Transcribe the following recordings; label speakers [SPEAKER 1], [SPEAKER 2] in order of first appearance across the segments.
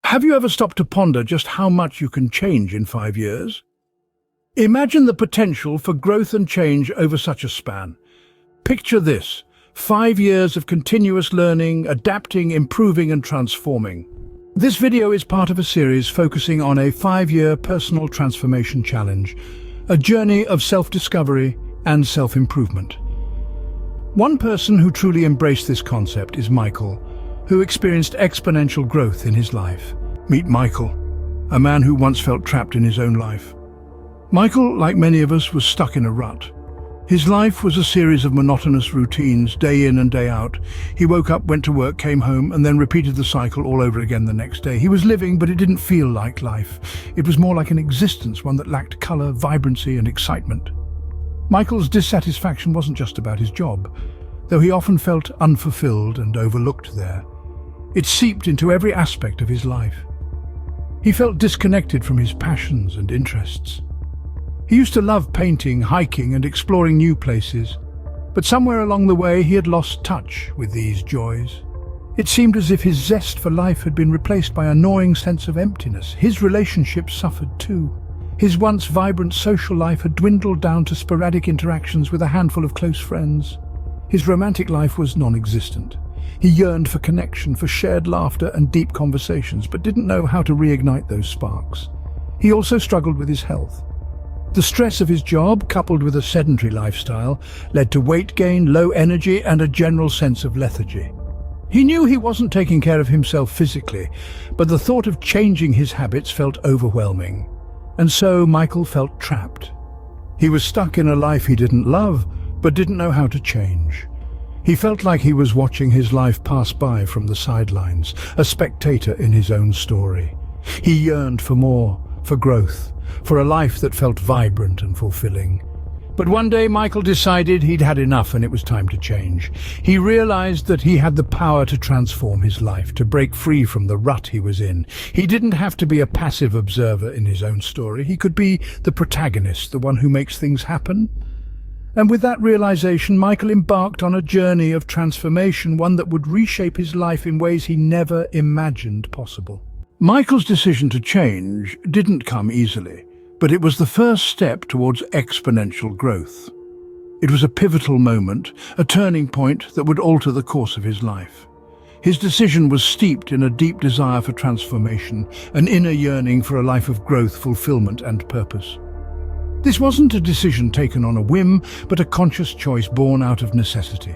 [SPEAKER 1] Have you ever stopped to ponder just how much you can change in 5 years? Imagine the potential for growth and change over such a span. Picture this: 5 years of continuous learning, adapting, improving and transforming. This video is part of a series focusing on a 5-year personal transformation challenge, a journey of self-discovery and self-improvement. One person who truly embraced this concept is Michael, who experienced exponential growth in his life. Meet Michael, a man who once felt trapped in his own life. Michael, like many of us, was stuck in a rut. His life was a series of monotonous routines, day in and day out. He woke up, went to work, came home, and then repeated the cycle all over again the next day. He was living, but it didn't feel like life. It was more like an existence, one that lacked color, vibrancy, and excitement. Michael's dissatisfaction wasn't just about his job, though he often felt unfulfilled and overlooked there. It seeped into every aspect of his life. He felt disconnected from his passions and interests. He used to love painting, hiking, and exploring new places, but somewhere along the way he had lost touch with these joys. It seemed as if his zest for life had been replaced by a gnawing sense of emptiness. His relationships suffered too. His once vibrant social life had dwindled down to sporadic interactions with a handful of close friends. His romantic life was non-existent. He yearned for connection, for shared laughter and deep conversations, but didn't know how to reignite those sparks. He also struggled with his health. The stress of his job, coupled with a sedentary lifestyle, led to weight gain, low energy, and a general sense of lethargy. He knew he wasn't taking care of himself physically, but the thought of changing his habits felt overwhelming. And so Michael felt trapped. He was stuck in a life he didn't love, but didn't know how to change. He felt like he was watching his life pass by from the sidelines, a spectator in his own story. He yearned for more, for growth, for a life that felt vibrant and fulfilling. But one day Michael decided he'd had enough and it was time to change. He realized that he had the power to transform his life, to break free from the rut he was in. He didn't have to be a passive observer in his own story. He could be the protagonist, the one who makes things happen. And with that realization, Michael embarked on a journey of transformation, one that would reshape his life in ways he never imagined possible. Michael's decision to change didn't come easily, but it was the first step towards exponential growth. It was a pivotal moment, a turning point that would alter the course of his life. His decision was steeped in a deep desire for transformation, an inner yearning for a life of growth, fulfillment, and purpose. This wasn't a decision taken on a whim, but a conscious choice born out of necessity.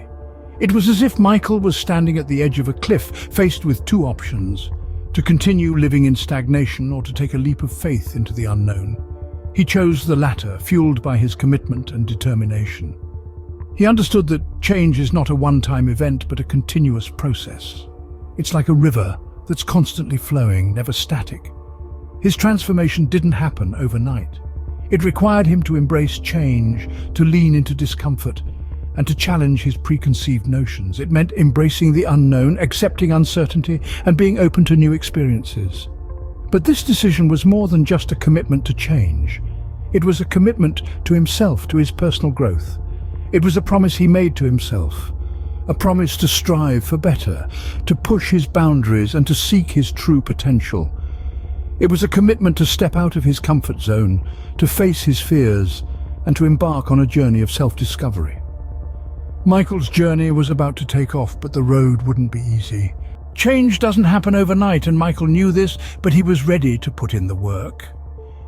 [SPEAKER 1] It was as if Michael was standing at the edge of a cliff, faced with two options: to continue living in stagnation or to take a leap of faith into the unknown. He chose the latter, fueled by his commitment and determination. He understood that change is not a one-time event, but a continuous process. It's like a river that's constantly flowing, never static. His transformation didn't happen overnight. It required him to embrace change, to lean into discomfort, and to challenge his preconceived notions. It meant embracing the unknown, accepting uncertainty, and being open to new experiences. But this decision was more than just a commitment to change. It was a commitment to himself, to his personal growth. It was a promise he made to himself, a promise to strive for better, to push his boundaries and to seek his true potential. It was a commitment to step out of his comfort zone, to face his fears, and to embark on a journey of self-discovery. Michael's journey was about to take off, but the road wouldn't be easy. Change doesn't happen overnight, and Michael knew this, but he was ready to put in the work.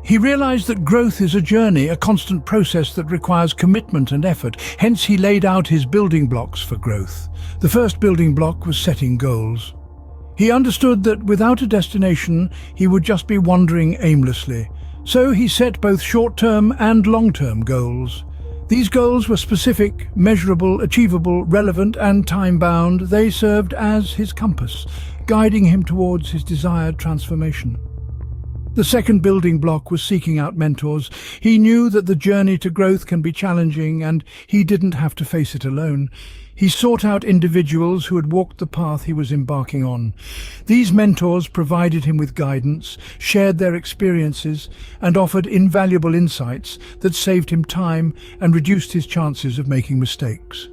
[SPEAKER 1] He realized that growth is a journey, a constant process that requires commitment and effort. Hence, he laid out his building blocks for growth. The first building block was setting goals. He understood that without a destination, he would just be wandering aimlessly. So he set both short-term and long-term goals. These goals were specific, measurable, achievable, relevant, and time-bound. They served as his compass, guiding him towards his desired transformation. The second building block was seeking out mentors. He knew that the journey to growth can be challenging, and he didn't have to face it alone. He sought out individuals who had walked the path he was embarking on. These mentors provided him with guidance, shared their experiences, and offered invaluable insights that saved him time and reduced his chances of making mistakes.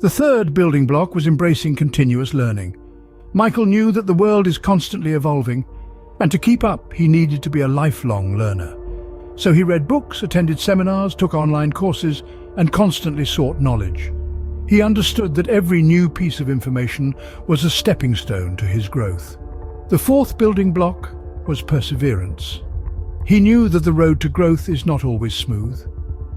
[SPEAKER 1] The third building block was embracing continuous learning. Michael knew that the world is constantly evolving, And to keep up, he needed to be a lifelong learner. So he read books, attended seminars, took online courses, and constantly sought knowledge. He understood that every new piece of information was a stepping stone to his growth. The fourth building block was perseverance. He knew that the road to growth is not always smooth.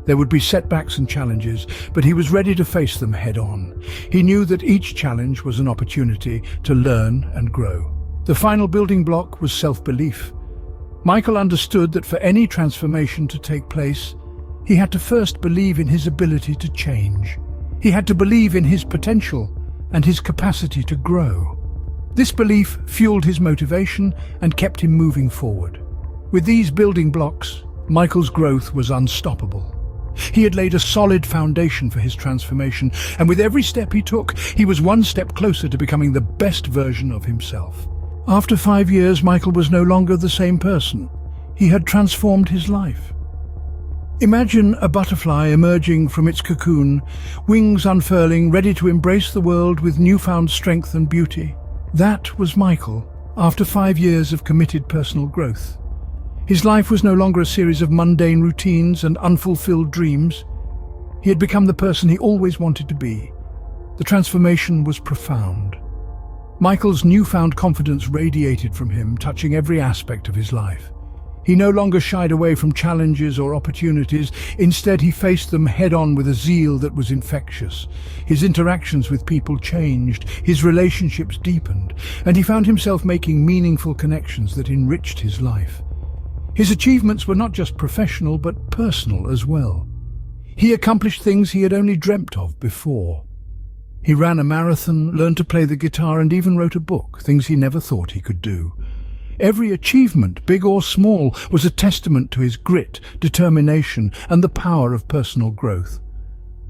[SPEAKER 1] There would be setbacks and challenges, but he was ready to face them head-on. He knew that each challenge was an opportunity to learn and grow. The final building block was self-belief. Michael understood that for any transformation to take place, he had to first believe in his ability to change. He had to believe in his potential and his capacity to grow. This belief fueled his motivation and kept him moving forward. With these building blocks, Michael's growth was unstoppable. He had laid a solid foundation for his transformation, and with every step he took, he was one step closer to becoming the best version of himself. After 5 years, Michael was no longer the same person. He had transformed his life. Imagine a butterfly emerging from its cocoon, wings unfurling, ready to embrace the world with newfound strength and beauty. That was Michael, after 5 years of committed personal growth. His life was no longer a series of mundane routines and unfulfilled dreams. He had become the person he always wanted to be. The transformation was profound. Michael's newfound confidence radiated from him, touching every aspect of his life. He no longer shied away from challenges or opportunities. Instead, he faced them head-on with a zeal that was infectious. His interactions with people changed, his relationships deepened, and he found himself making meaningful connections that enriched his life. His achievements were not just professional, but personal as well. He accomplished things he had only dreamt of before. He ran a marathon, learned to play the guitar, and even wrote a book, things he never thought he could do. Every achievement, big or small, was a testament to his grit, determination, and the power of personal growth.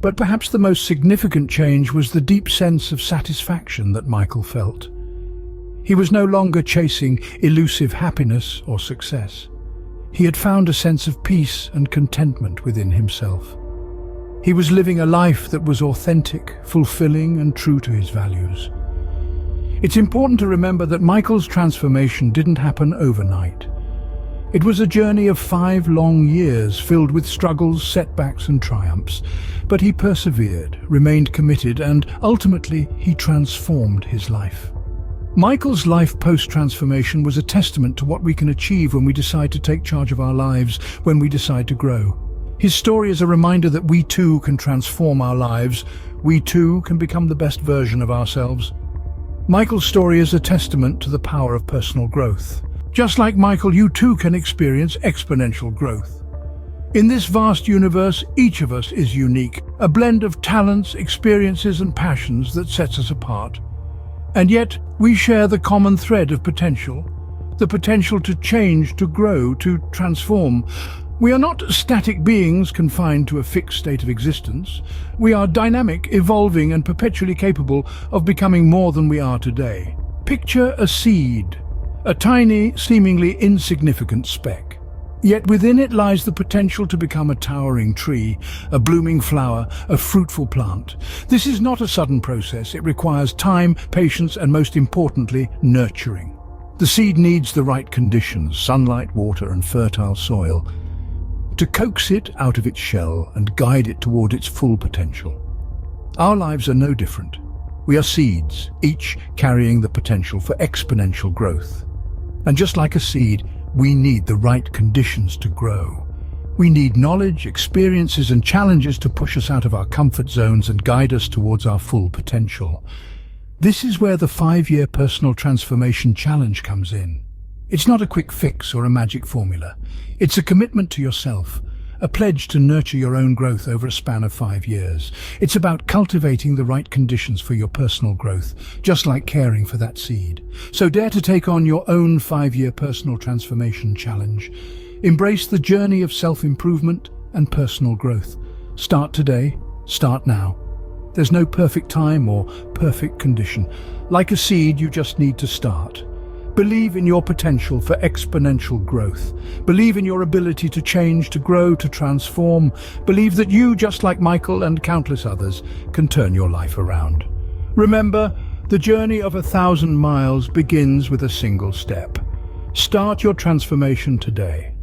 [SPEAKER 1] But perhaps the most significant change was the deep sense of satisfaction that Michael felt. He was no longer chasing elusive happiness or success. He had found a sense of peace and contentment within himself. He was living a life that was authentic, fulfilling, and true to his values. It's important to remember that Michael's transformation didn't happen overnight. It was a journey of 5 long years filled with struggles, setbacks, and triumphs. But he persevered, remained committed, and ultimately he transformed his life. Michael's life post-transformation was a testament to what we can achieve when we decide to take charge of our lives, when we decide to grow. His story is a reminder that we too can transform our lives. We too can become the best version of ourselves. Michael's story is a testament to the power of personal growth. Just like Michael, you too can experience exponential growth. In this vast universe, each of us is unique, a blend of talents, experiences, and passions that sets us apart. And yet, we share the common thread of potential, the potential to change, to grow, to transform. We are not static beings confined to a fixed state of existence. We are dynamic, evolving, and perpetually capable of becoming more than we are today. Picture a seed, a tiny, seemingly insignificant speck. Yet within it lies the potential to become a towering tree, a blooming flower, a fruitful plant. This is not a sudden process. It requires time, patience, and most importantly, nurturing. The seed needs the right conditions, sunlight, water, and fertile soil, to coax it out of its shell and guide it toward its full potential. Our lives are no different. We are seeds, each carrying the potential for exponential growth. And just like a seed, we need the right conditions to grow. We need knowledge, experiences, and challenges to push us out of our comfort zones and guide us towards our full potential. This is where the 5-year personal transformation challenge comes in. It's not a quick fix or a magic formula. It's a commitment to yourself, a pledge to nurture your own growth over a span of 5 years. It's about cultivating the right conditions for your personal growth, just like caring for that seed. So dare to take on your own 5-year personal transformation challenge. Embrace the journey of self-improvement and personal growth. Start today, start now. There's no perfect time or perfect condition. Like a seed, you just need to start. Believe in your potential for exponential growth. Believe in your ability to change, to grow, to transform. Believe that you, just like Michael and countless others, can turn your life around. Remember, the journey of 1,000 miles begins with a single step. Start your transformation today.